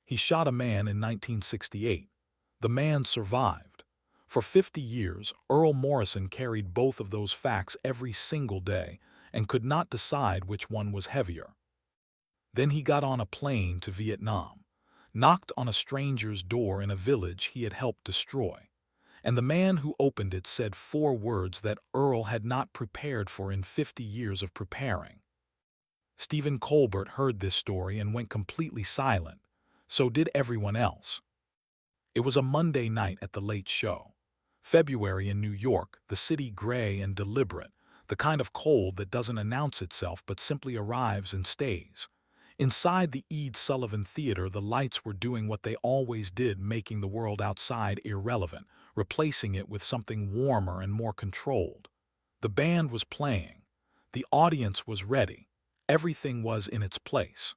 He shot a man in 1968. The man survived. For 50 years, Earl Morrison carried both of those facts every single day and could not decide which one was heavier. Then he got on a plane to Vietnam, knocked on a stranger's door in a village he had helped destroy, and the man who opened it said 4 words that Earl had not prepared for in 50 years of preparing. Stephen Colbert heard this story and went completely silent. So did everyone else. It was a Monday night at the Late Show. February in New York, the city gray and deliberate, the kind of cold that doesn't announce itself but simply arrives and stays. Inside the Ed Sullivan Theater, the lights were doing what they always did, making the world outside irrelevant, replacing it with something warmer and more controlled. The band was playing. The audience was ready. Everything was in its place.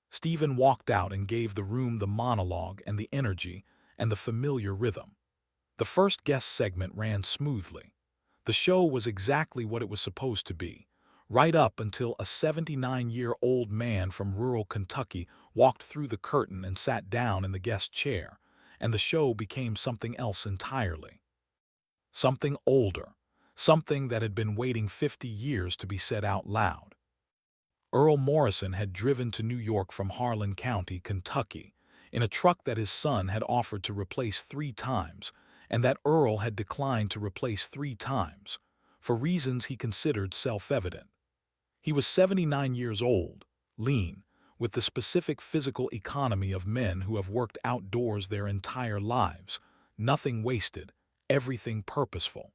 Stephen walked out and gave the room the monologue and the energy and the familiar rhythm. The first guest segment ran smoothly. The show was exactly what it was supposed to be, right up until a 79-year-old man from rural Kentucky walked through the curtain and sat down in the guest chair, and the show became something else entirely. Something older, something that had been waiting 50 years to be said out loud. Earl Morrison had driven to New York from Harlan County, Kentucky, in a truck that his son had offered to replace 3 times, and that Earl had declined to replace 3 times, for reasons he considered self-evident. He was 79 years old, lean, with the specific physical economy of men who have worked outdoors their entire lives, nothing wasted, everything purposeful.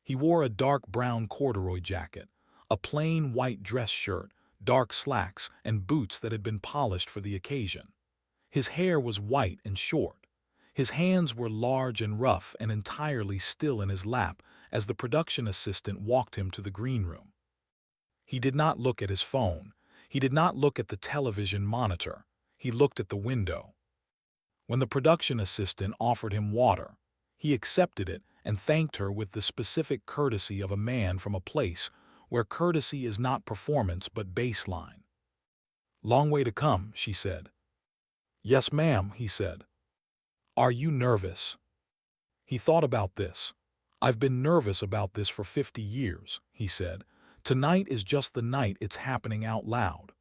He wore a dark brown corduroy jacket, a plain white dress shirt, dark slacks, and boots that had been polished for the occasion. His hair was white and short. His hands were large and rough and entirely still in his lap as the production assistant walked him to the green room. He did not look at his phone. He did not look at the television monitor. He looked at the window. When the production assistant offered him water, he accepted it and thanked her with the specific courtesy of a man from a place where courtesy is not performance but baseline. "Long way to come," she said. "Yes, ma'am," he said. "Are you nervous?" He thought about this. "I've been nervous about this for 50 years," he said. "Tonight is just the night it's happening out loud."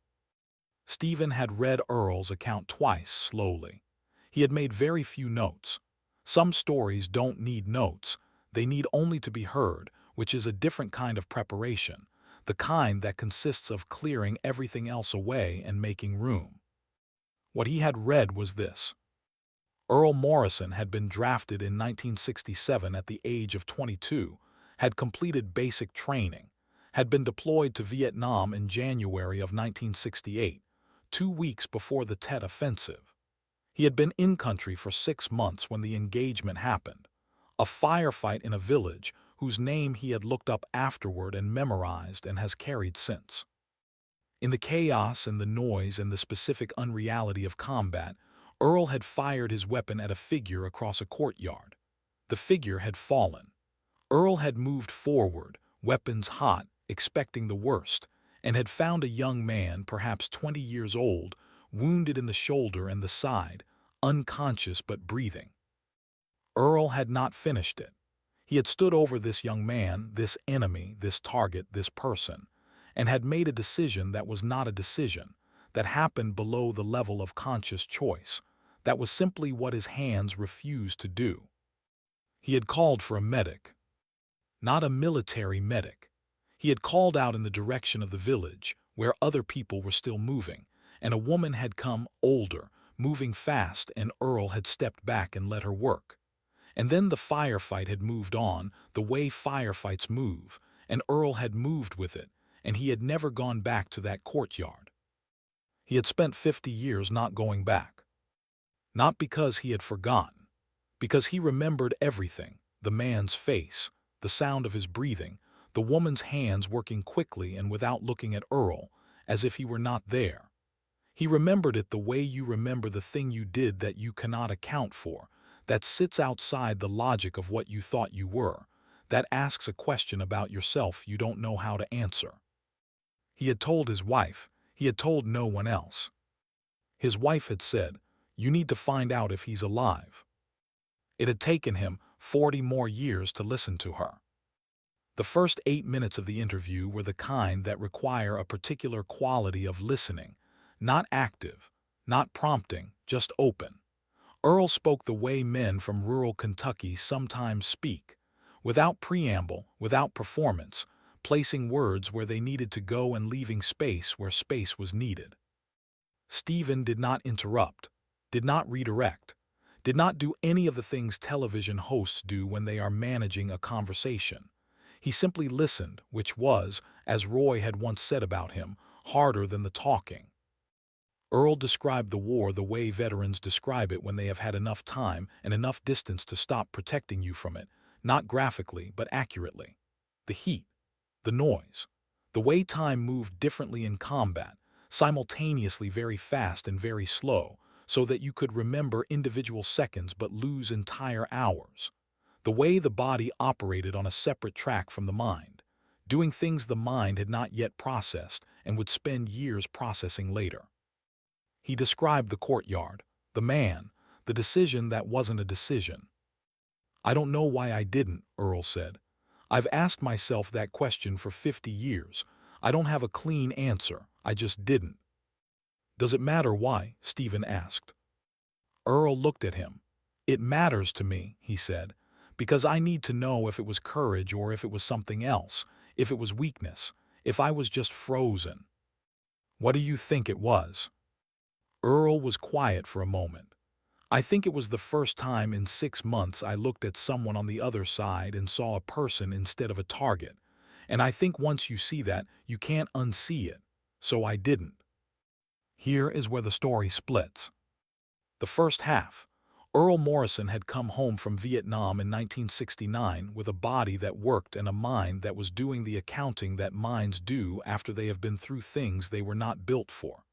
Stephen had read Earl's account twice slowly. He had made very few notes. Some stories don't need notes. They need only to be heard, which is a different kind of preparation, the kind that consists of clearing everything else away and making room. What he had read was this. Earl Morrison had been drafted in 1967 at the age of 22, had completed basic training, had been deployed to Vietnam in January of 1968, 2 weeks before the Tet Offensive. He had been in country for 6 months when the engagement happened, a firefight in a village whose name he had looked up afterward and memorized and has carried since. In the chaos and the noise and the specific unreality of combat, Earl had fired his weapon at a figure across a courtyard. The figure had fallen. Earl had moved forward, weapons hot, expecting the worst, and had found a young man, perhaps 20 years old, wounded in the shoulder and the side, unconscious but breathing. Earl had not finished it. He had stood over this young man, this enemy, this target, this person, and had made a decision that was not a decision, that happened below the level of conscious choice, that was simply what his hands refused to do. He had called for a medic. Not a military medic. He had called out in the direction of the village, where other people were still moving, and a woman had come, older, moving fast, and Earl had stepped back and let her work. And then the firefight had moved on, the way firefights move, and Earl had moved with it, and he had never gone back to that courtyard. He had spent 50 years not going back. Not because he had forgotten, because he remembered everything, the man's face, the sound of his breathing, the woman's hands working quickly and without looking at Earl, as if he were not there. He remembered it the way you remember the thing you did that you cannot account for, that sits outside the logic of what you thought you were, that asks a question about yourself you don't know how to answer. He had told his wife. He had told no one else. His wife had said, "You need to find out if he's alive." It had taken him 40 more years to listen to her. The first 8 minutes of the interview were the kind that require a particular quality of listening, not active, not prompting, just open. Earl spoke the way men from rural Kentucky sometimes speak, without preamble, without performance, placing words where they needed to go and leaving space where space was needed. Stephen did not interrupt, did not redirect, did not do any of the things television hosts do when they are managing a conversation. He simply listened, which was, as Roy had once said about him, harder than the talking. Earl described the war the way veterans describe it when they have had enough time and enough distance to stop protecting you from it, not graphically but accurately. The heat, the noise, the way time moved differently in combat, simultaneously very fast and very slow, so that you could remember individual seconds but lose entire hours. The way the body operated on a separate track from the mind, doing things the mind had not yet processed and would spend years processing later. He described the courtyard, the man, the decision that wasn't a decision. "I don't know why I didn't," Earl said. "I've asked myself that question for 50 years. I don't have a clean answer, I just didn't." "Does it matter why?" Stephen asked. Earl looked at him. "It matters to me," he said, "because I need to know if it was courage or if it was something else, if it was weakness, if I was just frozen." "What do you think it was?" Earl was quiet for a moment. "I think it was the first time in 6 months I looked at someone on the other side and saw a person instead of a target. And I think once you see that, you can't unsee it. So I didn't." Here is where the story splits. The first half. Earl Morrison had come home from Vietnam in 1969 with a body that worked and a mind that was doing the accounting that minds do after they have been through things they were not built for.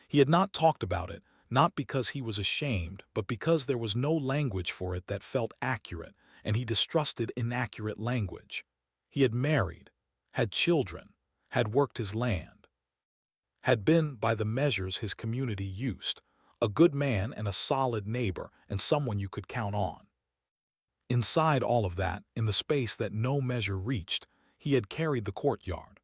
He had not talked about it, not because he was ashamed, but because there was no language for it that felt accurate, and he distrusted inaccurate language. He had married, had children, had worked his land, had been, by the measures his community used, a good man and a solid neighbor and someone you could count on. Inside all of that, in the space that no measure reached, he had carried the courtyard.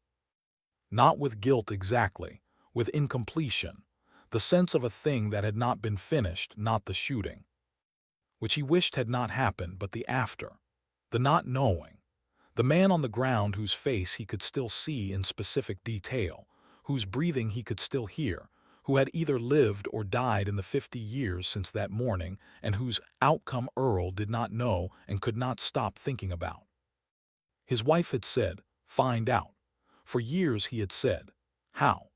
Not with guilt exactly, with incompletion, the sense of a thing that had not been finished, not the shooting, which he wished had not happened, but the after, the not knowing, the man on the ground whose face he could still see in specific detail, whose breathing he could still hear, who had either lived or died in the 50 years since that morning, and whose outcome Earl did not know and could not stop thinking about. His wife had said, "Find out." For years he had said, "How?"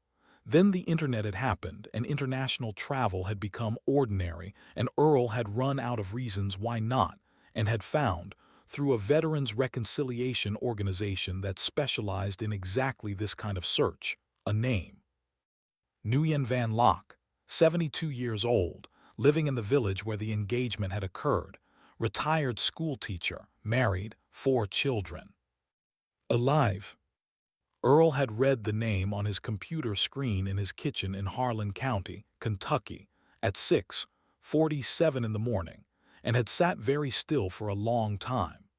Then the internet had happened, and international travel had become ordinary, and Earl had run out of reasons why not, and had found, through a veterans reconciliation organization that specialized in exactly this kind of search, a name. Nguyen Van Lock, 72 years old, living in the village where the engagement had occurred, retired schoolteacher, married, 4 children. Alive. Earl had read the name on his computer screen in his kitchen in Harlan County, Kentucky, at 6:47 in the morning, and had sat very still for a long time.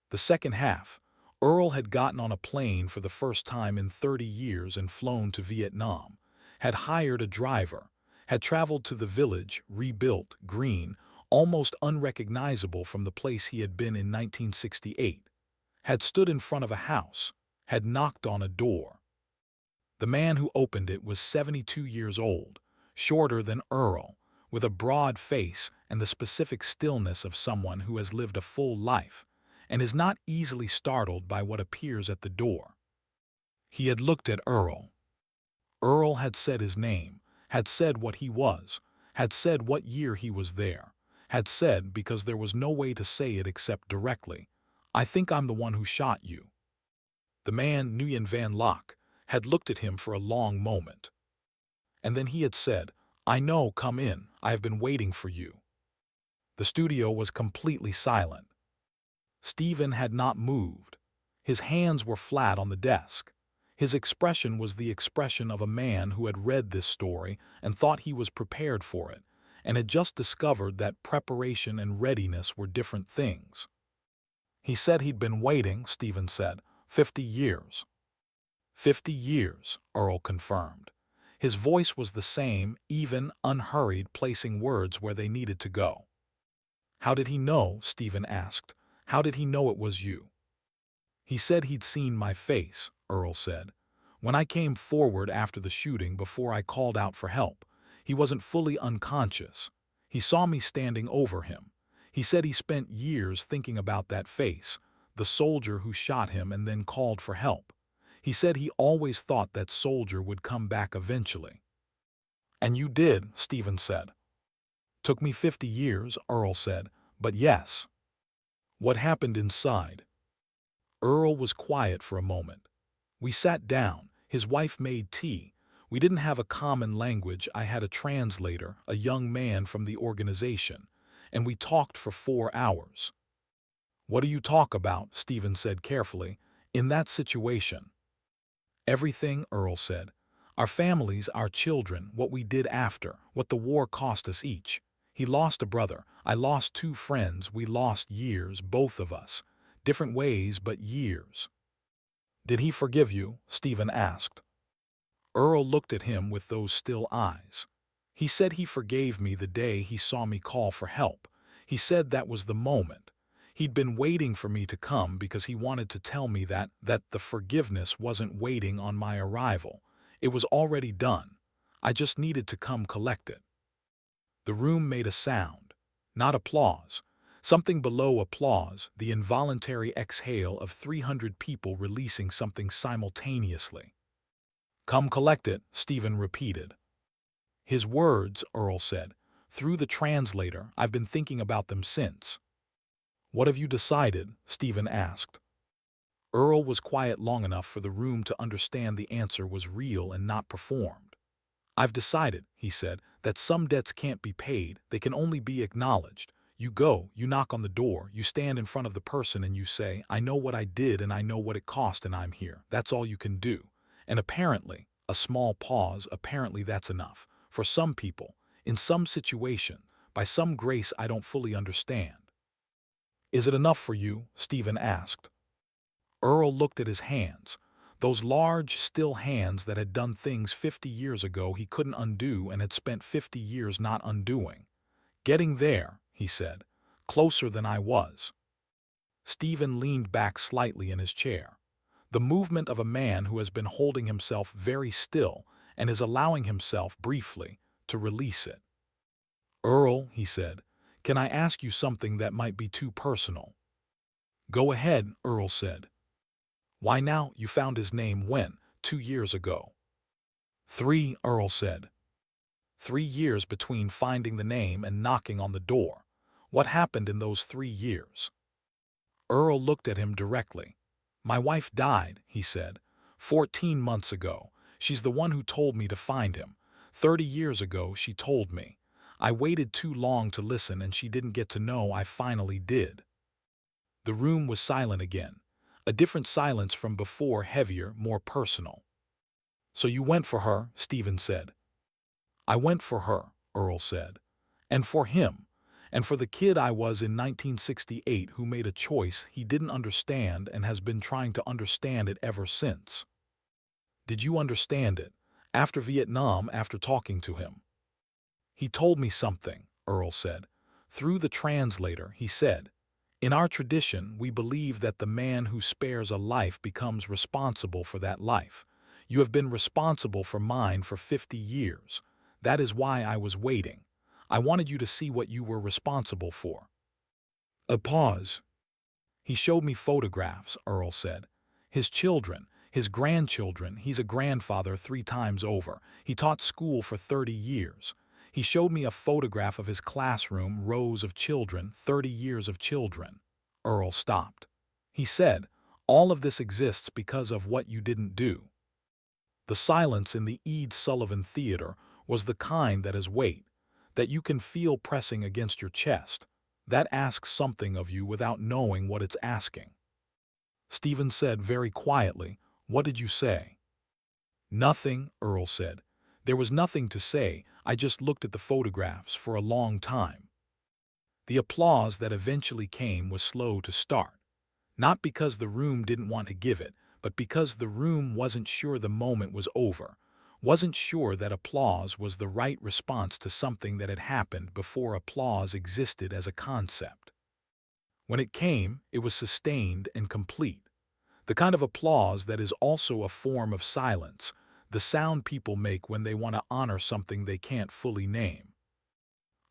The second half, Earl had gotten on a plane for the first time in 30 years and flown to Vietnam, had hired a driver, had traveled to the village, rebuilt, green, almost unrecognizable from the place he had been in 1968, had stood in front of a house, had knocked on a door. The man who opened it was 72 years old, shorter than Earl, with a broad face and the specific stillness of someone who has lived a full life, and is not easily startled by what appears at the door. He had looked at Earl. Earl had said his name, had said what he was, had said what year he was there, had said, because there was no way to say it except directly, "I think I'm the one who shot you." The man, Nguyen Van Lock, had looked at him for a long moment. And then he had said, "I know, come in, I have been waiting for you." The studio was completely silent. Stephen had not moved. His hands were flat on the desk. His expression was the expression of a man who had read this story and thought he was prepared for it, and had just discovered that preparation and readiness were different things. He said he'd been waiting, Stephen said, 50 years. 50 years, Earl confirmed. His voice was the same, even, unhurried, placing words where they needed to go. How did he know? Stephen asked. How did he know it was you? He said he'd seen my face, Earl said. When I came forward after the shooting before I called out for help, he wasn't fully unconscious. He saw me standing over him. He said he spent years thinking about that face, the soldier who shot him and then called for help. He said he always thought that soldier would come back eventually. And you did, Stephen said. Took me 50 years, Earl said, but yes. What happened inside? Earl was quiet for a moment. We sat down. His wife made tea. We didn't have a common language. I had a translator, a young man from the organization, and we talked for 4 hours. What do you talk about? Stephen said carefully. In that situation. Everything, Earl said. Our families, our children, what we did after, what the war cost us each. He lost a brother. I lost 2 friends. We lost years, both of us. Different ways, but years. Did he forgive you? Stephen asked. Earl looked at him with those still eyes. He said he forgave me the day he saw me call for help. He said that was the moment. He'd been waiting for me to come because he wanted to tell me that the forgiveness wasn't waiting on my arrival. It was already done. I just needed to come collect it. The room made a sound. Not applause. Something below applause, the involuntary exhale of 300 people releasing something simultaneously. Come collect it, Stephen repeated. His words, Earl said. Through the translator, I've been thinking about them since. What have you decided? Stephen asked. Earl was quiet long enough for the room to understand the answer was real and not performed. I've decided, he said, that some debts can't be paid, they can only be acknowledged. You go, you knock on the door, you stand in front of the person and you say, I know what I did and I know what it cost and I'm here. That's all you can do. And apparently, a small pause, apparently that's enough. For some people, in some situation, by some grace I don't fully understand. Is it enough for you? Stephen asked. Earl looked at his hands. Those large, still hands that had done things 50 years ago he couldn't undo and had spent 50 years not undoing. Getting there, he said, closer than I was. Stephen leaned back slightly in his chair. The movement of a man who has been holding himself very still and is allowing himself, briefly, to release it. Earl, he said, can I ask you something that might be too personal? Go ahead, Earl said. Why now? You found his name when? 2 years ago. 3, Earl said. 3 years between finding the name and knocking on the door. What happened in those 3 years? Earl looked at him directly. My wife died, he said, 14 months ago. She's the one who told me to find him. 30 years ago, she told me. I waited too long to listen and she didn't get to know I finally did. The room was silent again. A different silence from before, heavier, more personal. So you went for her, Stephen said. I went for her, Earl said. And for him. And for the kid I was in 1968 who made a choice he didn't understand and has been trying to understand it ever since. Did you understand it? After Vietnam, after talking to him? He told me something, Earl said. Through the translator, he said, in our tradition, we believe that the man who spares a life becomes responsible for that life. You have been responsible for mine for 50 years. That is why I was waiting. I wanted you to see what you were responsible for. A pause. He showed me photographs, Earl said. His children, his grandchildren, he's a grandfather 3 times over. He taught school for 30 years. He showed me a photograph of his classroom, rows of children, 30 years of children. Earl stopped. He said, all of this exists because of what you didn't do. The silence in the Ed Sullivan Theater was the kind that has weight, that you can feel pressing against your chest, that asks something of you without knowing what it's asking. Stephen said very quietly, what did you say? Nothing, Earl said. There was nothing to say, I just looked at the photographs for a long time. The applause that eventually came was slow to start. Not because the room didn't want to give it, but because the room wasn't sure the moment was over, wasn't sure that applause was the right response to something that had happened before applause existed as a concept. When it came, it was sustained and complete. The kind of applause that is also a form of silence, the sound people make when they want to honor something they can't fully name.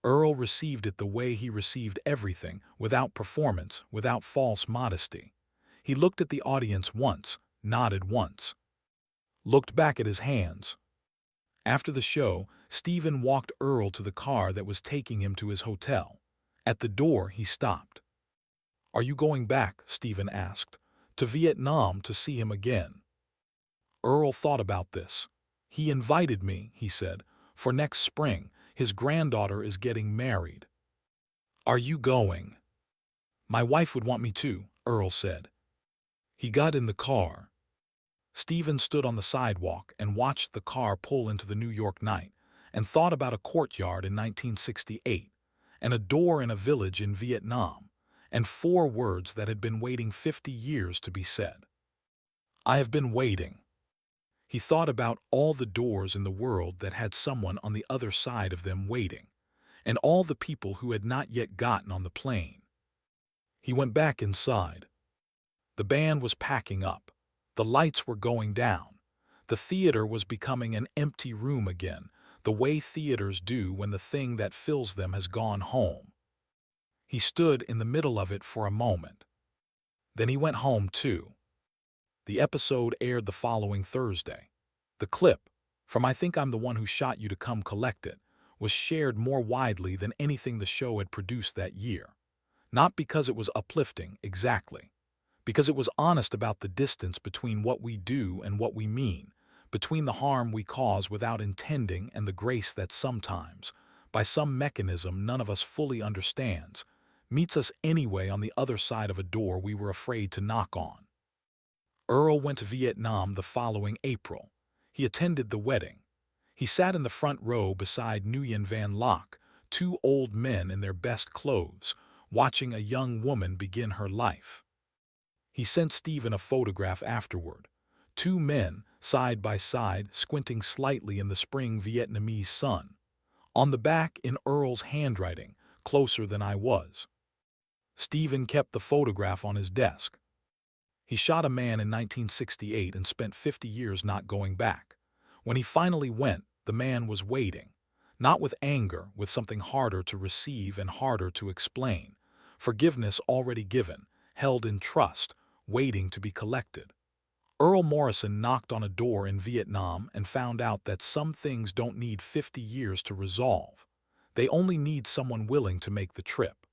Earl received it the way he received everything, without performance, without false modesty. He looked at the audience once, nodded once, looked back at his hands. After the show, Stephen walked Earl to the car that was taking him to his hotel. At the door, he stopped. "Are you going back?" Stephen asked. "To Vietnam to see him again?" Earl thought about this. "He invited me," he said, "for next spring. His granddaughter is getting married." "Are you going?" "My wife would want me to," Earl said. He got in the car. Stephen stood on the sidewalk and watched the car pull into the New York night, and thought about a courtyard in 1968, and a door in a village in Vietnam, and 4 words that had been waiting 50 years to be said. "I have been waiting." He thought about all the doors in the world that had someone on the other side of them waiting, and all the people who had not yet gotten on the plane. He went back inside. The band was packing up. The lights were going down. The theater was becoming an empty room again, the way theaters do when the thing that fills them has gone home. He stood in the middle of it for a moment. Then he went home too. The episode aired the following Thursday. The clip, from "I Think I'm the One Who Shot You to Come Collect It," was shared more widely than anything the show had produced that year. Not because it was uplifting, exactly. Because it was honest about the distance between what we do and what we mean, between the harm we cause without intending and the grace that sometimes, by some mechanism none of us fully understands, meets us anyway on the other side of a door we were afraid to knock on. Earl went to Vietnam the following April. He attended the wedding. He sat in the front row beside Nguyen Van Lock, 2 old men in their best clothes, watching a young woman begin her life. He sent Stephen a photograph afterward. 2 men, side by side, squinting slightly in the spring Vietnamese sun. On the back, in Earl's handwriting, "Closer than I was." Stephen kept the photograph on his desk. He shot a man in 1968 and spent 50 years not going back. When he finally went, the man was waiting. Not with anger, with something harder to receive and harder to explain. Forgiveness already given, held in trust, waiting to be collected. Earl Morrison knocked on a door in Vietnam and found out that some things don't need 50 years to resolve. They only need someone willing to make the trip.